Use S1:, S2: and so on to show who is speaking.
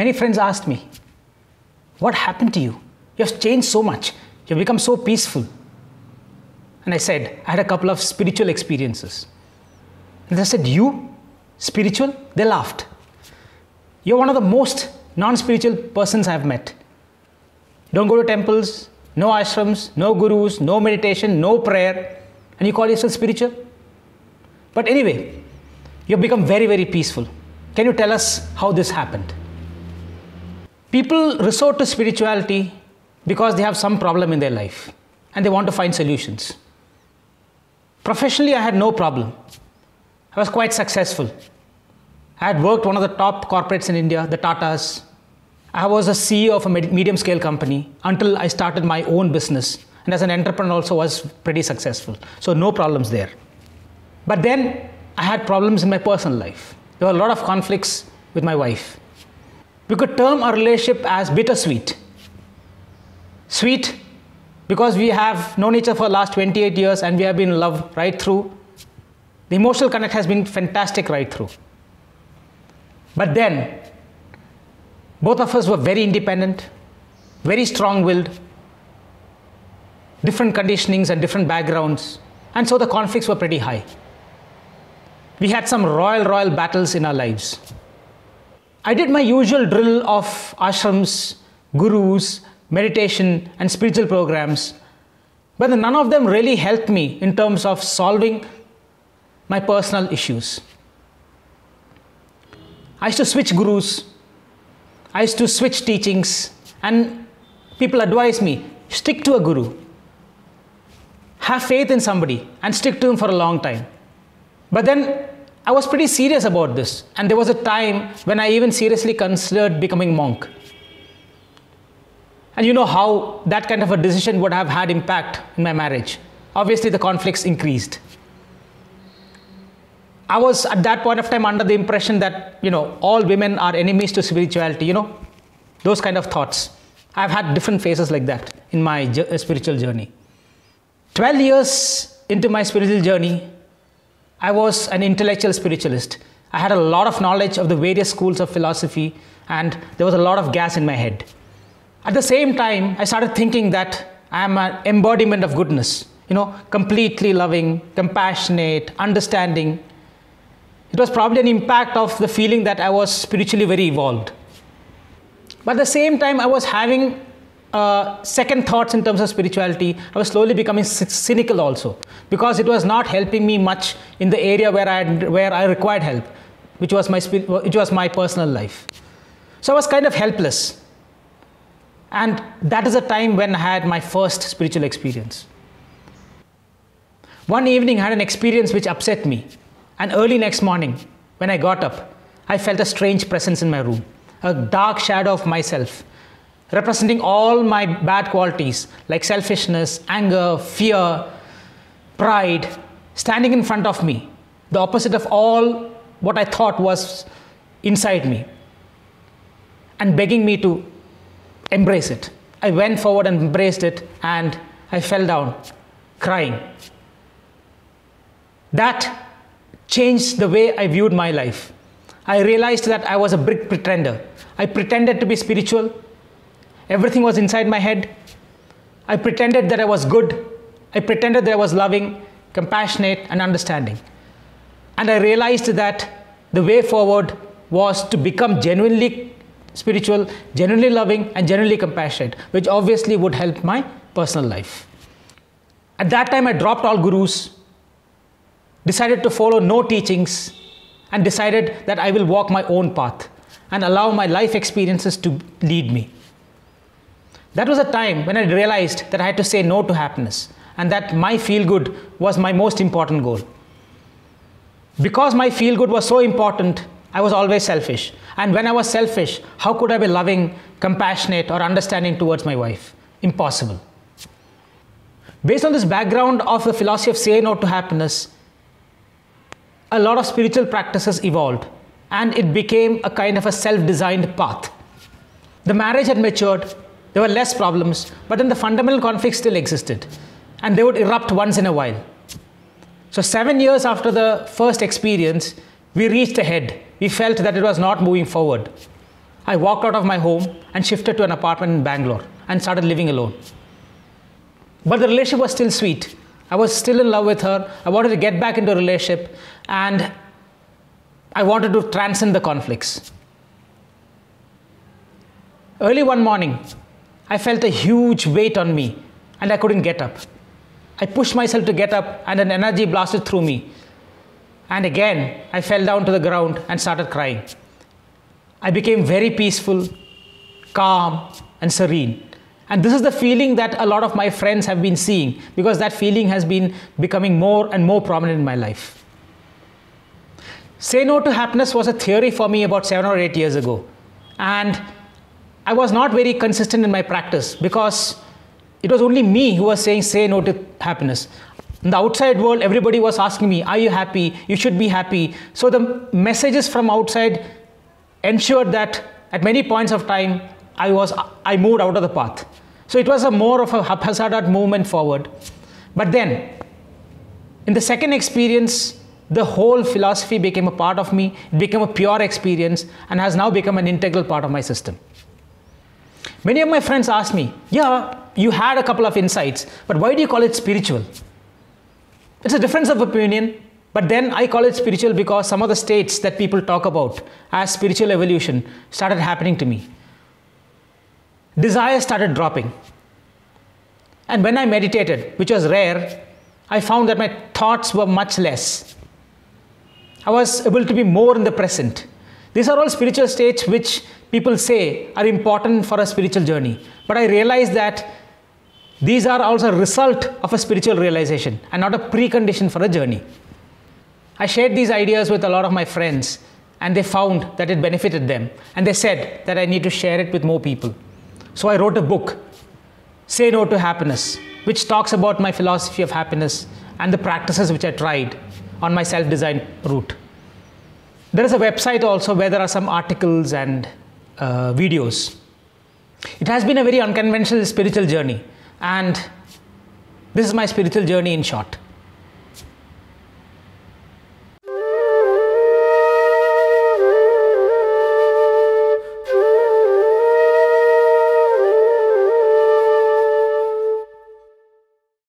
S1: Many friends asked me, what happened to you? You have changed so much. You've become so peaceful. And I said, I had a couple of spiritual experiences. And they said, you? Spiritual? They laughed. You're one of the most non-spiritual persons I've met. You don't go to temples, no ashrams, no gurus, no meditation, no prayer, and you call yourself spiritual? But anyway, you've become very, very peaceful. Can you tell us how this happened? People resort to spirituality because they have some problem in their life and they want to find solutions. Professionally, I had no problem. I was quite successful. I had worked one of the top corporates in India, the Tatas. I was a CEO of a medium-scale company until I started my own business. And as an entrepreneur also was pretty successful. So no problems there. But then I had problems in my personal life. There were a lot of conflicts with my wife. We could term our relationship as bittersweet. Sweet because we have known each other for the last 28 years and we have been in love right through. The emotional connect has been fantastic right through. But then, both of us were very independent, very strong-willed, different conditionings and different backgrounds, and so the conflicts were pretty high. We had some royal battles in our lives. I did my usual drill of ashrams, gurus, meditation, and spiritual programs, but none of them really helped me in terms of solving my personal issues. I used to switch gurus, I used to switch teachings, and people advise me, stick to a guru. Have faith in somebody and stick to him for a long time. But then I was pretty serious about this, and there was a time when I even seriously considered becoming monk. And you know how that kind of a decision would have had impact in my marriage. Obviously, the conflicts increased. I was at that point of time under the impression that, all women are enemies to spirituality, those kind of thoughts. I've had different phases like that in my spiritual journey. 12 years into my spiritual journey, I was an intellectual spiritualist. I had a lot of knowledge of the various schools of philosophy and there was a lot of gas in my head. At the same time, I started thinking that I am an embodiment of goodness, completely loving, compassionate, understanding. It was probably an impact of the feeling that I was spiritually very evolved. But at the same time, I was having second thoughts in terms of spirituality. I was slowly becoming cynical also, because it was not helping me much in the area where I required help, which was my personal life. So I was kind of helpless. And that is a time when I had my first spiritual experience. One evening, I had an experience which upset me. And early next morning, when I got up, I felt a strange presence in my room, a dark shadow of myself, representing all my bad qualities like selfishness, anger, fear, pride, standing in front of me, the opposite of all what I thought was inside me, and begging me to embrace it. I went forward and embraced it, and I fell down, crying. That changed the way I viewed my life. I realized that I was a big pretender. I pretended to be spiritual. Everything was inside my head. I pretended that I was good. I pretended that I was loving, compassionate, and understanding. And I realized that the way forward was to become genuinely spiritual, genuinely loving, and genuinely compassionate, which obviously would help my personal life. At that time, I dropped all gurus, decided to follow no teachings, and decided that I will walk my own path and allow my life experiences to lead me. That was a time when I realized that I had to say no to happiness and that my feel-good was my most important goal. Because my feel-good was so important, I was always selfish. And when I was selfish, how could I be loving, compassionate, or understanding towards my wife? Impossible. Based on this background of the philosophy of say no to happiness, a lot of spiritual practices evolved, and it became a kind of a self-designed path. The marriage had matured, there were less problems, but then the fundamental conflict still existed, and they would erupt once in a while. So 7 years after the first experience, we reached ahead. We felt that it was not moving forward. I walked out of my home and shifted to an apartment in Bangalore and started living alone. But the relationship was still sweet. I was still in love with her. I wanted to get back into a relationship, and I wanted to transcend the conflicts. Early one morning, I felt a huge weight on me and I couldn't get up. I pushed myself to get up and an energy blasted through me. And again, I fell down to the ground and started crying. I became very peaceful, calm, and serene. And this is the feeling that a lot of my friends have been seeing, because that feeling has been becoming more and more prominent in my life. Say no to happiness was a theory for me about 7 or 8 years ago. And I was not very consistent in my practice, because it was only me who was saying say no to happiness. In the outside world, everybody was asking me, are you happy? You should be happy. So the messages from outside ensured that at many points of time, I moved out of the path. So it was more of a haphazard movement forward. But then, in the second experience, the whole philosophy became a part of me. It became a pure experience and has now become an integral part of my system. Many of my friends ask me, yeah, you had a couple of insights, but why do you call it spiritual? It's a difference of opinion, but then I call it spiritual because some of the states that people talk about as spiritual evolution started happening to me. Desire started dropping. And when I meditated, which was rare, I found that my thoughts were much less. I was able to be more in the present. These are all spiritual states which people say are important for a spiritual journey. But I realized that these are also a result of a spiritual realization and not a precondition for a journey. I shared these ideas with a lot of my friends, and they found that it benefited them. And they said that I need to share it with more people. So I wrote a book, Say No to Happiness, which talks about my philosophy of happiness and the practices which I tried on my self-designed route. There is a website also where there are some articles and videos. It has been a very unconventional spiritual journey, and this is my spiritual journey in short.